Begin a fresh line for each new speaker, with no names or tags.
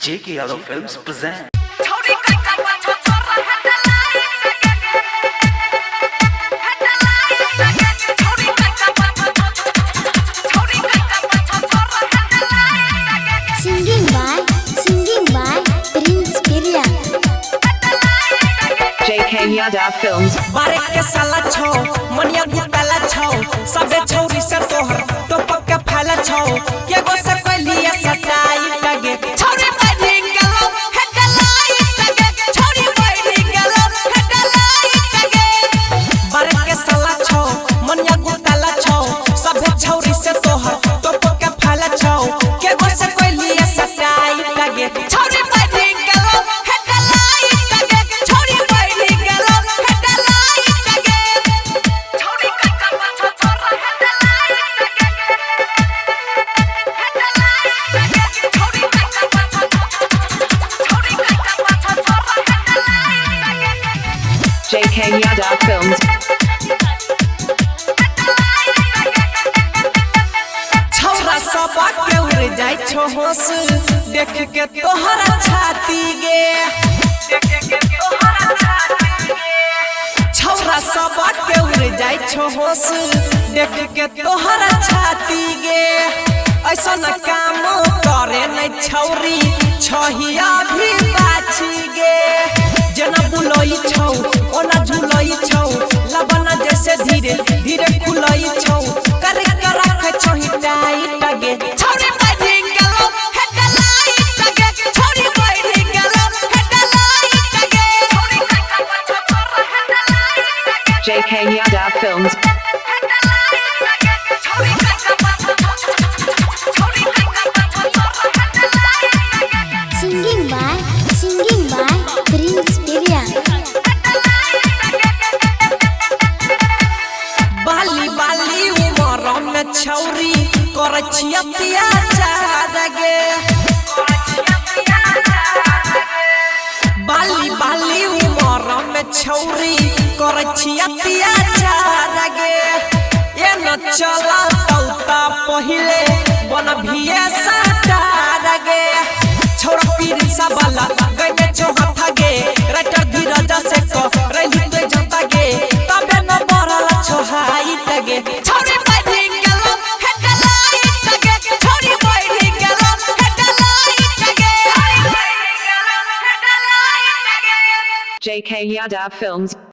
JK Yadav Films present.
Singing by Prince Pirya.
JK Yadav Films.
बारे के साला छौ मनिया गुताला छौ सबे छौरी से तोहर टोपक के फैला छौ के गो से कहलिया सटाई लगे छौरी बैठी गलो हेडलाई लगे छौरी बैठी गलो हेडलाई लगे बारे के साला छौ मनिया गुताला छौ सबे छौरी से तोहर टोपक के फैला छौ के गो से कहलिया सटाई लगे छौरी बैठी गलो हेडलाई लगे छौरी बैठी गलो
JK Yadav Films.
छौरा सब के उड़ जाय छो होश देख के तोहरा छाती गे छौरा सब के उड़ जाय छो होश देख के तोहरा छाती गे ऐसा न काम करे न छौरी छहिया भी बाछी गे जना बुलई छौ ओना झुलई छौ लबना जैसे धीरे धीरे खुलई छौ कर के रख छौ हिटाई लगे छौरी बैठी गलो हेडलाई लगे छौरी बैठी गलो हेडलाई लगे
JK Yadav Films.
Singing by Prince Pirya.
बाली बाली उमर में छौरी करे छिया अत्याचार गे बाली बाली उमर में छौरी करे छिया अत्याचार गे ये न चला तौता पहिले बन भिए साटार गे छोरा पीर सबला गए छो हाथ गे राइटर धीरज से को रही तो जनता गे तबे न बरला छो हाई लगे छोरी बैठी गलो हेडलाई लगे छोरी बैठी गलो हेडलाई लगे
JK Yadav Films.